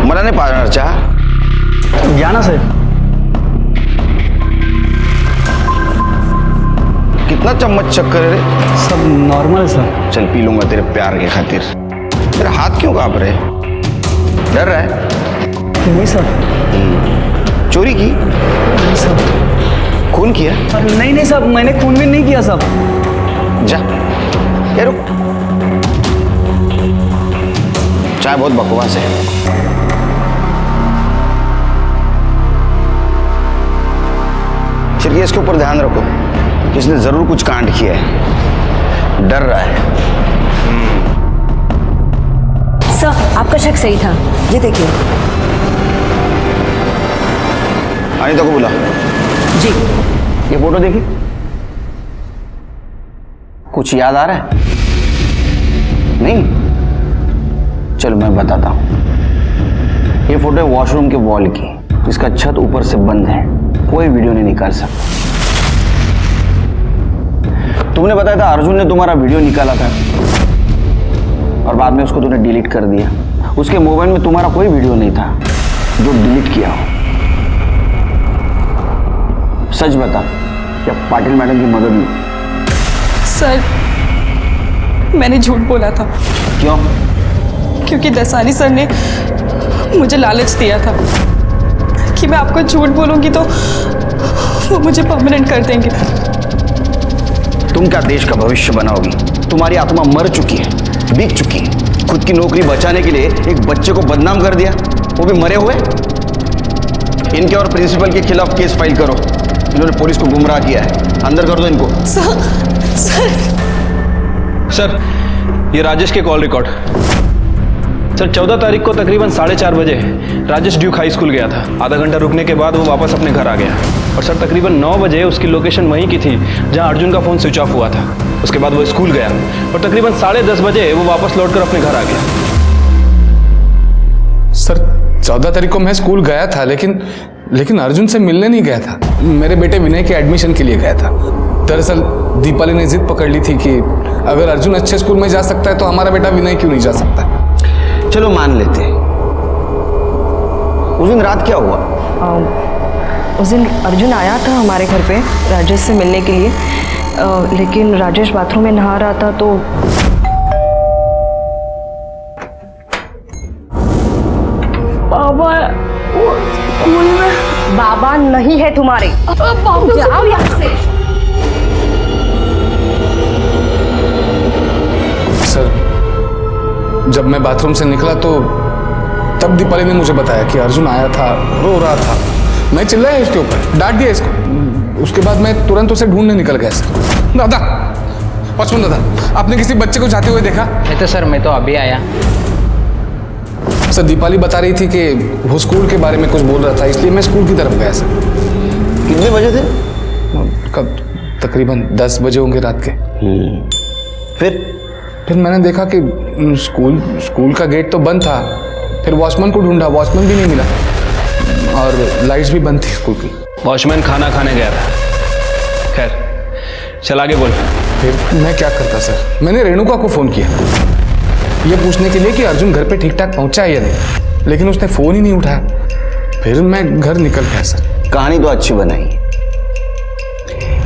मला नाही पाजणार चहा? घ्या ना सर। कितना चम्मच चक्कर है रे? सब नॉर्मल सर। चल पी लूंगा तेरे प्यार के खातिर। तेरे हाथ क्यों कांप रहे? डर रहा है? नहीं सर। चोरी की? नहीं सर। खून किया? नहीं नहीं साहब, मैंने खून भी नहीं किया साहब। जा, ये रुक। चाय बहुत बकवास है। फिर इसके ऊपर ध्यान रखो, इसने जरूर कुछ कांड किया है, डर रहा है। सर आपका शक सही था, ये देखिए। अनीता को बुला। जी। ये फोटो देखिए, कुछ याद आ रहा है? नहीं? चलो मैं बताता हूं। ये फोटो है वॉशरूम के वॉल की, इसका छत ऊपर से बंद है, कोई वीडियो नहीं निकाल सकता। तुमने बताया था अर्जुन ने तुम्हारा वीडियो निकाला था और बाद में उसको तूने डिलीट कर दिया। उसके मोबाइल में तुम्हारा कोई वीडियो नहीं था जो डिलीट किया हो। सच बता, या पाटिल मैडम की मदद ली? सर मैंने झूठ बोला था। क्यों? क्योंकि दसानी सर ने मुझे लालच दिया था कि मैं आपको झूठ बोलूंगी तो वो मुझे परमानेंट कर देंगे। तुम क्या देश का भविष्य बनाओगी? तुम्हारी आत्मा मर चुकी है, बिक चुकी है। खुद की नौकरी बचाने के लिए एक बच्चे को बदनाम कर दिया, वो भी मरे हुए। इनके और प्रिंसिपल के खिलाफ केस फाइल करो। इन्होंने पुलिस को गुमराह किया है। अंदर कर दो इनको। सर, ये राजेश के कॉल रिकॉर्ड। सर, 14 तारीख को तकरीबन 4:30 बजे राजेश ड्यूक हाई स्कूल गया था। आधा घंटा रुकने के बाद वो वापस अपने घर आ गया। और सर, तकरीबन 9 बजे उसकी लोकेशन वहीं की थी जहां अर्जुन का फ़ोन स्विच ऑफ हुआ था। उसके बाद वो स्कूल गया और तकरीबन 10:30 बजे वो वापस लौटकर अपने घर आ गया। सर, 14 तारीख को मैं स्कूल गया था, लेकिन अर्जुन से मिलने नहीं गया था। मेरे बेटे विनय के एडमिशन के लिए गया था। दरअसल दीपाली ने जिद पकड़ ली थी कि अगर अर्जुन अच्छे स्कूल में जा सकता है तो हमारा बेटा विनय क्यों नहीं जा सकता। चलो मान लेते हैं। उस दिन रात क्या हुआ? उस दिन अर्जुन आया था हमारे घर पे राजेश से मिलने के लिए, लेकिन राजेश बाथरूम में नहा रहा था तो बाबा स्कूल में बाबा नहीं है तुम्हारे। जाओ यहाँ से। सर, जब मैं बाथरूम से निकला तो तब दीपाली ने मुझे बताया कि अर्जुन आया था, रो रहा था। मैं चिल्लाया इसके ऊपर, डांट दिया इसको। उसके बाद मैं तुरंत उसे ढूंढने निकल गया। सर, दादा, पचपन दादा, आपने किसी बच्चे को जाते हुए देखा? नहीं तो सर, मैं तो अभी आया। सर, दीपाली बता रही थी कि वो स्कूल के बारे में कुछ बोल रहा था, इसलिए मैं स्कूल की तरफ गया। सर, कितने बजे थे? कब? तकरीबन 10 बजे होंगे रात के। फिर मैंने देखा कि स्कूल का गेट तो बंद था। फिर वॉचमैन को ढूंढा, वॉचमैन भी नहीं मिला और लाइट्स भी बंद थी स्कूल की। वॉचमैन खाना खाने गया था। खैर, चल आगे बोल। फिर मैं क्या करता सर? मैंने रेणुका को फ़ोन किया ये पूछने के लिए कि अर्जुन घर पे ठीक ठाक पहुंचा है या नहीं, लेकिन उसने फ़ोन ही नहीं उठाया। फिर मैं घर निकल गया। सर, कहानी तो अच्छी बनाई।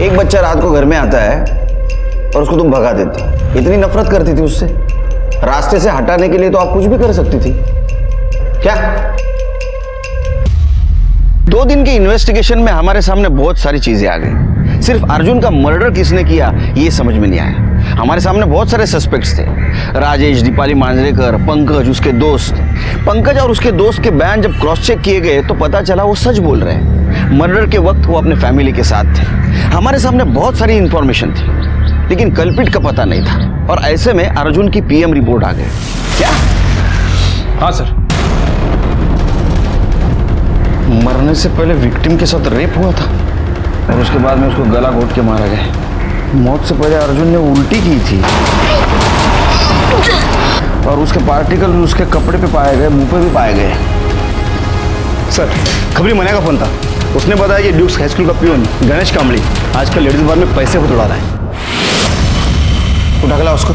एक बच्चा रात को घर में आता है और उसको तुम भगा देती। इतनी नफरत करती थी उससे, रास्ते से हटाने के लिए तो आप कुछ भी कर सकती थी। क्या 2 दिन के इन्वेस्टिगेशन में हमारे सामने बहुत सारी चीजें आ गई। सिर्फ अर्जुन का मर्डर किसने किया ये समझ में नहीं आया। हमारे सामने बहुत सारे सस्पेक्ट्स थे, राजेश, दीपाली मांजरेकर, पंकज, उसके दोस्त। पंकज और उसके दोस्त के बयान जब क्रॉस चेक किए गए तो पता चला वो सच बोल रहे हैं। मर्डर के वक्त वो अपने फैमिली के साथ थे। हमारे सामने बहुत सारी इंफॉर्मेशन थी, लेकिन कल्पिट का पता नहीं था। और ऐसे में अर्जुन की पीएम रिपोर्ट आ गई। क्या? हाँ सर। मरने से पहले विक्टिम के साथ रेप हुआ था और उसके बाद में उसको गला घोट के मारा गया। मौत से पहले अर्जुन ने उल्टी की थी और उसके पार्टिकल उसके कपड़े पे पाए गए, मुंह पे भी पाए गए। सर, खबरी मना का फोन था। उसने बताया कि ड्यूक्स हाई स्कूल का पियून गणेश कामड़ी आजकल लेडीज बार में पैसे उड़ा रहा है। उठा ला उसको।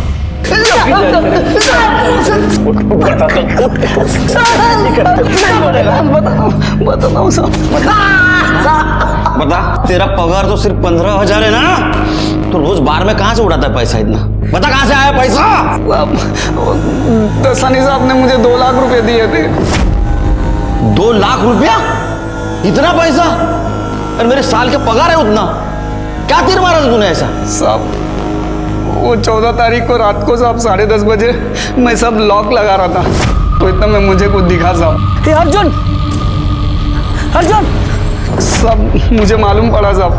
बता, तेरा पगार तो सिर्फ 15,000 है ना? तो रोज बार में कहाँ से उड़ाता है पैसा इतना? बता कहाँ से आया पैसा? दसानी साहब ने मुझे 2 लाख रुपए दिए थे। 2 लाख रुपया? इतना पैसा? अरे मेरे साल के पगार है उतना। क्या तीर मारा था तूने ऐसा? साहब, वो 14 तारीख को रात को साहब 10:30 बजे मैं सब लॉक लगा रहा था तो इतना में मुझे कुछ दिखा साहब। अर्जुन, अर्जुन सब मुझे मालूम पड़ा साहब,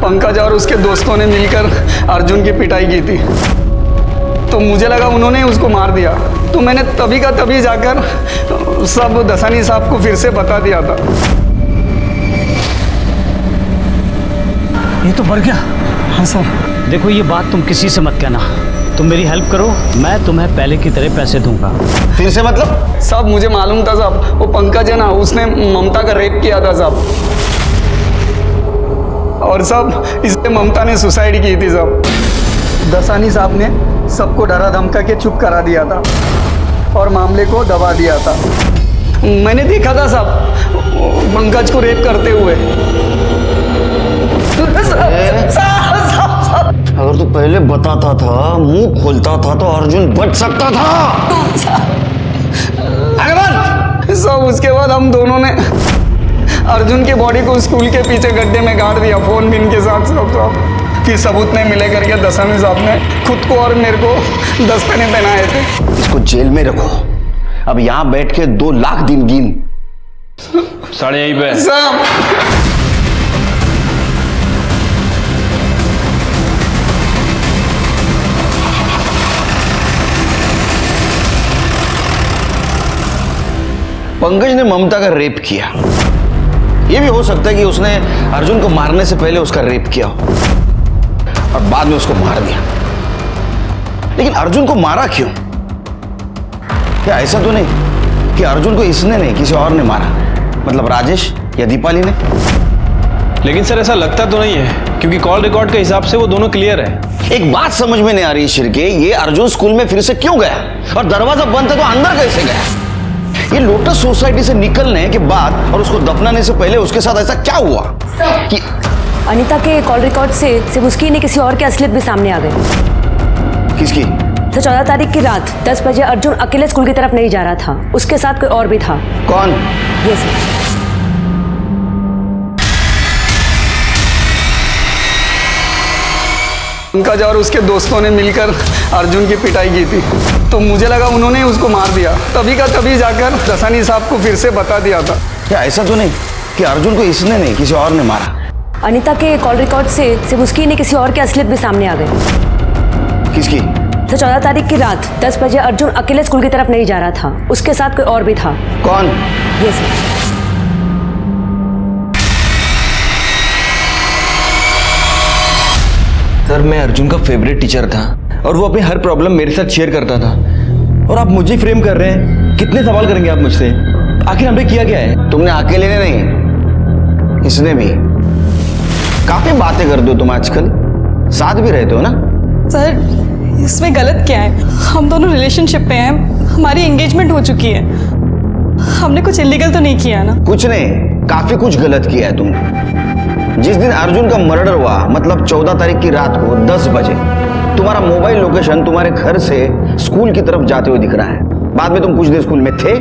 पंकज और उसके दोस्तों ने मिलकर अर्जुन की पिटाई की थी। तो मुझे लगा उन्होंने उसको मार दिया, तो मैंने तभी का तभी जाकर सब दसानी साहब को फिर से बता दिया था। ये तो बढ़ गया। हाँ सर। देखो, ये बात तुम किसी से मत कहना। तुम मेरी हेल्प करो, मैं तुम्हें पहले की तरह पैसे दूंगा। फिर से मतलब? साहब मुझे मालूम था साहब, वो पंकज है ना, उसने ममता का रेप किया था साहब। और साहब इससे ममता ने सुसाइड की थी साहब। दसानी साहब ने सबको डरा धमका के चुप करा दिया था और मामले को दबा दिया था। मैंने देखा था साहब पंकज को रेप करते हुए। अगर तू पहले बताता था, मुंह खोलता था तो अर्जुन बच सकता था। सब उसके बाद हम दोनों ने अर्जुन के बॉडी को स्कूल के पीछे गड्ढे में गाड़ दिया, फोन भी इनके साथ सब। फिर सबूत नहीं मिले करके दसानी साहब ने खुद को और मेरे को 10 पेने पहनाए थे। इसको जेल में रखो। अब यहाँ बैठ के 2 लाख दिन गिन, साढ़े यहीं पे। पंकज ने ममता का रेप किया। यह भी हो सकता है कि उसने अर्जुन को मारने से पहले उसका रेप किया हो और बाद में उसको मार दिया। लेकिन अर्जुन को मारा क्यों? क्या ऐसा तो नहीं कि अर्जुन को इसने नहीं किसी और ने मारा, मतलब राजेश या दीपाली ने? लेकिन सर ऐसा लगता तो नहीं है, क्योंकि कॉल रिकॉर्ड के हिसाब से वो दोनों क्लियर है। एक बात समझ में नहीं आ रही शिरके, ये अर्जुन स्कूल में फिर से क्यों गया और दरवाजा बंद था तो अंदर कैसे गया? ये लोटस सोसाइटी से निकलने के बाद और उसको दफनाने से पहले उसके साथ ऐसा क्या हुआ कि अनीता के कॉल रिकॉर्ड से सिर्फ उसकी नहीं किसी और की असलियत भी सामने आ गई। किसकी? तो 14 तारीख की रात 10 बजे अर्जुन अकेले स्कूल की तरफ नहीं जा रहा था, उसके साथ कोई और भी था। कौन? ये सर। पंकज और उसके दोस्तों ने मिलकर अर्जुन की पिटाई की थी, तो मुझे लगा उन्होंने उसको मार दिया। तभी का तभी जाकर दसानी साहब को फिर से बता दिया था। क्या ऐसा तो नहीं कि अर्जुन को इसने नहीं किसी और ने मारा? अनीता के कॉल रिकॉर्ड से सिर्फ उसकी नहीं किसी और की असलियत भी सामने आ गई। किसकी? तो 14 तारीख की रात 10 बजे अर्जुन अकेले स्कूल की तरफ नहीं जा रहा था, उसके साथ कोई और भी था। कौन? ये सर। सर मैं अर्जुन का फेवरेट टीचर था और वो अपनी हर प्रॉब्लम मेरे साथ शेयर करता था, और आप मुझे फ्रेम कर रहे हैं। कितने सवाल करेंगे आप मुझसे? आखिर हमने किया क्या है? तुमने अकेले ने नहीं, इसने भी। काफी बातें करते हो तुम आजकल, साथ भी रहते हो ना? सर इसमें गलत क्या है? हम दोनों रिलेशनशिप में हैं, हमारी एंगेजमेंट हो चुकी है, हमने कुछ इलीगल तो नहीं किया ना? कुछ नहीं, काफी कुछ गलत किया है तुमने। जिस दिन अर्जुन का मर्डर हुआ, मतलब 14 तारीख की रात को 10 बजे, तुम्हारा मोबाइल लोकेशन तुम्हारे घर से स्कूल की तरफ जाते हुए दिख रहा है। बाद में तुम कुछ देर स्कूल में थे,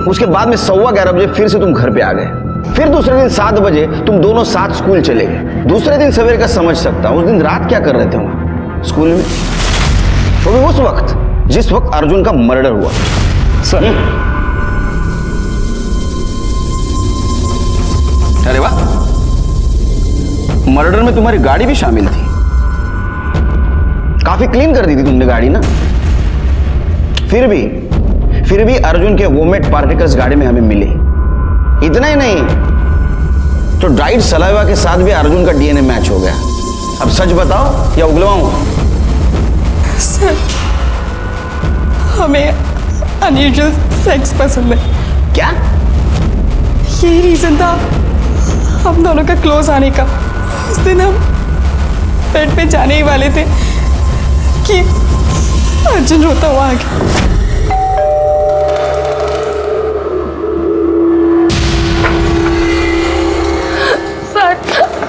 उसके बाद में 11:15 बजे फिर से तुम घर पे आ गए। फिर दूसरे दिन 7 बजे तुम दोनों साथ स्कूल चले गए। दूसरे दिन सवेरे का समझ सकता हूं, उस दिन रात क्या कर रहे थे वहां स्कूल में? वो भी उस वक्त जिस वक्त अर्जुन का मर्डर हुआ। सर अरे वाह, मर्डर में तुम्हारी गाड़ी भी शामिल थी। काफी क्लीन कर दी थी तुमने गाड़ी ना? फिर भी अर्जुन के वोमेट पार्टिकल्स गाड़ी में हमें मिले। इतना ही नहीं, तो ड्राइड सलाइवा के साथ भी अर्जुन का डीएनए मैच हो गया। अब सच बताओ या उगलवाऊं? सर हमें अनयूजुअल सेक्स पसंद है। क्या? यही रीजन था हम दोनों का क्लोज आने का। उस दिन हम बेड पे जाने ही वाले थे कि अर्जुन रोता हुआ आ गया।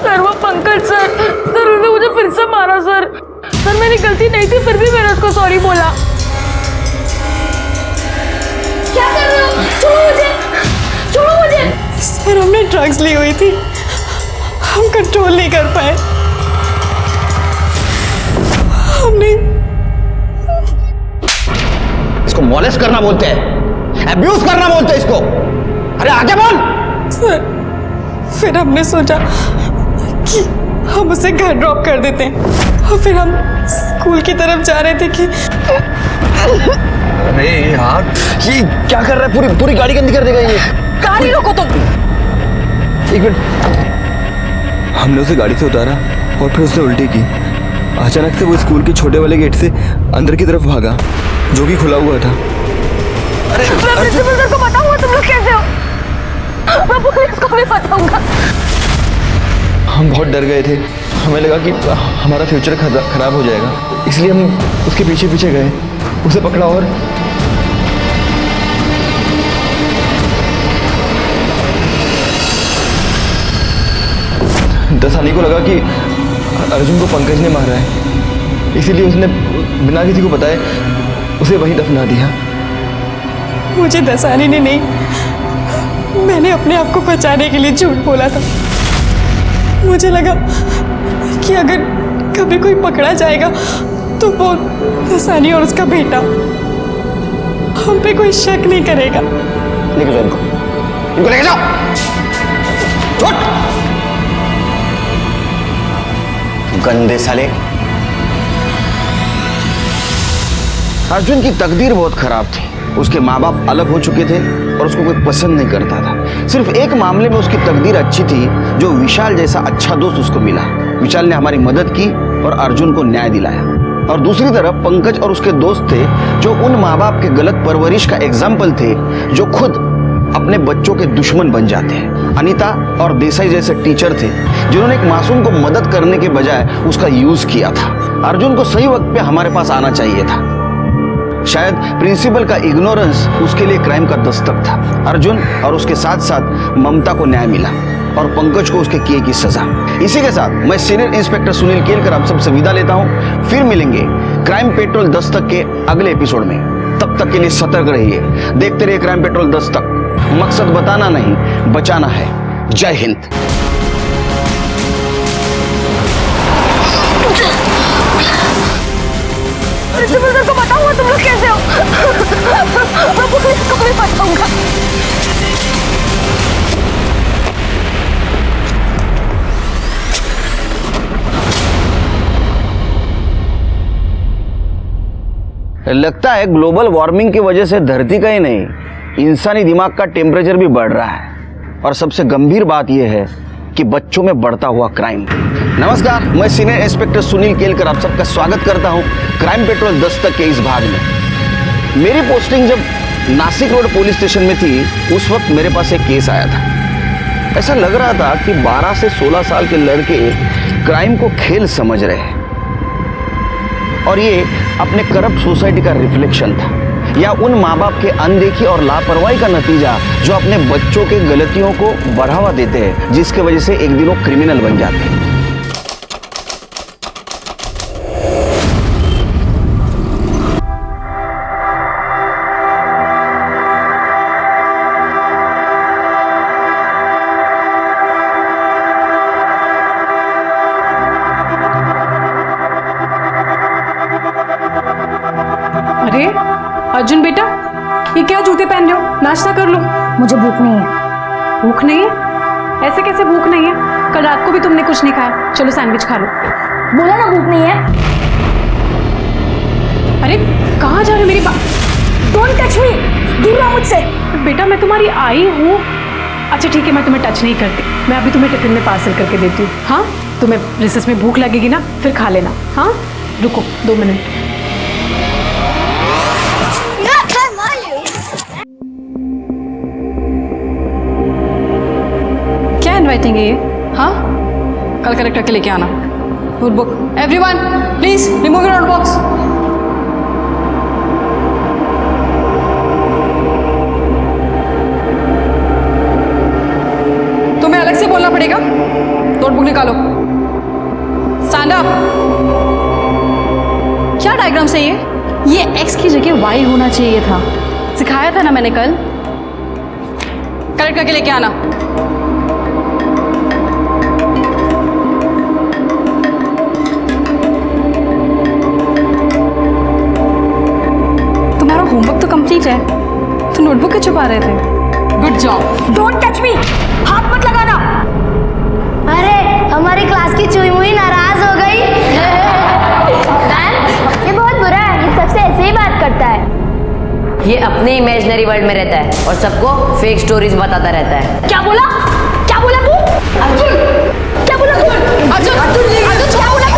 सर वो पंकज सर उसने मुझे फिर से मारा सर। मेरी गलती नहीं थी, फिर भी मैंने उसको सॉरी बोला। क्या कर रहे हो? छोड़ो मुझे। सर हमने ड्रग्स ली हुई थी, हम कंट्रोल नहीं कर पाए। हमने इसको मॉलेस्ट करना बोलते हैं, अब्यूज करना बोलते हैं इसको। अरे आगे बोल। सर फिर हमने सोचा कि हम उसे घर ड्रॉप कर देते हैं, और फिर हम स्कूल की तरफ जा रहे थे कि अरे यार ये क्या कर रहा है? पूरी गाड़ी गंदी कर देगा ये। गाड़ी रोको तुम। एक मिनट। हमने उसे गाड़ी से उतारा और फिर उसने उल्टी की। अचानक से वो स्कूल के छोटे वाले गेट से अंदर की तरफ भागा, जो कि खुला हुआ था। मैं प्रिंसिपल सर को बताऊंगा तुम लोग कैसे हो। मैं पुलिस को भी बताऊंगा। हम बहुत डर गए थे, हमें लगा कि हमारा फ्यूचर खराब हो जाएगा, इसलिए हम उसके पीछे पीछे गए, उसे पकड़ा और दसानी को लगा कि अर्जुन को पंकज ने मारा है, इसीलिए उसने बिना किसी को बताए उसे वहीं दफना दिया। मुझे दसानी ने नहीं, मैंने अपने आप को बचाने के लिए झूठ बोला था। मुझे लगा कि अगर कभी कोई पकड़ा जाएगा तो वो दसानी और उसका बेटा, हम पे कोई शक नहीं करेगा। लेके जाओ इनको, इनको लेके जाओ। उठ। गंदे साले। अर्जुन की तकदीर बहुत खराब थी। उसके माँ बाप अलग हो चुके थे और उसको कोई पसंद नहीं करता था। सिर्फ एक मामले में उसकी तकदीर अच्छी थी, जो विशाल जैसा अच्छा दोस्त उसको मिला। विशाल ने हमारी मदद की और अर्जुन को न्याय दिलाया। और दूसरी तरफ पंकज और उसके दोस्त थे, जो उन माँ बाप के गलत परवरिश का एग्जाम्पल थे, जो खुद अपने बच्चों के दुश्मन बन जाते हैं। अनीता और देसाई जैसे टीचर थे, जिन्होंने एक मासूम को मदद करने के बजाय उसका यूज किया था। अर्जुन को सही वक्त पे हमारे पास आना चाहिए था। शायद प्रिंसिपल का इग्नोरेंस उसके लिए क्राइम का दस्तक था। अर्जुन और उसके साथ साथ ममता को न्याय मिला और पंकज को उसके किए की सजा। इसी के साथ मैं सीनियर इंस्पेक्टर सुनील केलकर आप सबसे विदा लेता हूं। फिर मिलेंगे क्राइम पेट्रोल दस्तक के अगले एपिसोड में। तब तक के लिए सतर्क रहिए, देखते रहिए क्राइम पेट्रोल दस्तक। मकसद बताना नहीं, बचाना है। जय हिंद। प्रिंसिपल सर को बताऊंगा तुम लोग कैसे हो। मैं पुलिस को भी बताऊंगा। लगता है ग्लोबल वार्मिंग की वजह से धरती का ही नहीं, इंसानी दिमाग का टेम्परेचर भी बढ़ रहा है। और सबसे गंभीर बात यह है कि बच्चों में बढ़ता हुआ क्राइम। नमस्कार, मैं सीनियर इंस्पेक्टर सुनील केलकर आप सबका स्वागत करता हूं क्राइम पेट्रोल दस्तक के इस भाग में। मेरी पोस्टिंग जब नासिक रोड पुलिस स्टेशन में थी, उस वक्त मेरे पास एक केस आया था। ऐसा लग रहा था कि 12 से 16 साल के लड़के क्राइम को खेल समझ रहे हैं और ये अपने करप्ट सोसाइटी का रिफ्लेक्शन था, या उन माँ बाप के अनदेखी और लापरवाही का नतीजा, जो अपने बच्चों के गलतियों को बढ़ावा देते हैं, जिसके वजह से एक दिन वो क्रिमिनल बन जाते हैं। अरे अर्जुन बेटा, ये क्या जूते पहन रहे हो? नाश्ता कर लो। मुझे भूख नहीं है। भूख नहीं है? ऐसे कैसे भूख नहीं है? कल रात को भी तुमने कुछ नहीं खाया। चलो सैंडविच खा लो। बोला ना भूख नहीं है। अरे कहाँ जा रहे हो मेरी बात? डोंट टच मी, दूर रहो मुझसे। बेटा मैं तुम्हारी आई हूँ। अच्छा ठीक है, मैं तुम्हें टच नहीं करती। मैं अभी तुम्हें टिफिन में पार्सल करके देती हूँ। हाँ, तुम्हें रिसेस में भूख लगेगी ना, फिर खा लेना। हाँ रुको 2 मिनट। क्या इनवाइटिंग है ये? हाँ, कल कलेक्टर के लेके आना notebook. Everyone please remove your notebooks. तुम्हें अलग से बोलना पड़ेगा। नोटबुक निकालो। Stand up. क्या डायग्राम से ये एक्स की जगह वाई होना चाहिए था। सिखाया था ना मैंने कल। कलेक्ट करके लेके आना। तुम्हारा होमवर्क तो कंप्लीट है, तो नोटबुक क्यों छुपा रहे थे? Good job. Don't touch me, हाथ मत लगाना। अरे हमारी क्लास की चुई मुई नाराज हो गई। ये बहुत बुरा है, ये सबसे ऐसे ही बात करता है। ये अपने इमेजिनरी वर्ल्ड में रहता है और सबको फेक स्टोरीज बताता रहता है। क्या बोला? क्या बोला तू? अर्जुन, क्या बोला तू? अर्जुन, अर्जुन, अर्जुन, क्या बोला तू?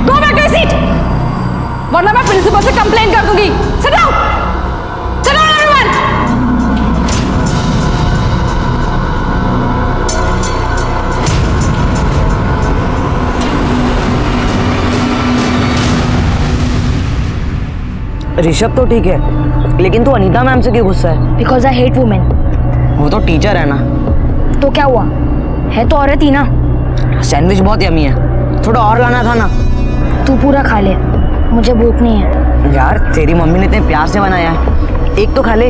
Go back to your seat, वरना मैं प्रिंसिपल से कंप्लेन कर दूंगी। Sit down, sit down everyone. Rishabh तो ठीक है, लेकिन तू अनीता मैम से क्यों गुस्सा है? Because I hate women. वो तो टीचर है ना। तो क्या हुआ, है तो औरत ही ना। सैंडविच बहुत यमी है, थोड़ा और लाना था ना। तू पूरा खा ले, मुझे भूख नहीं है। यार तेरी मम्मी ने इतने प्यार से बनाया है, एक तो खा ले।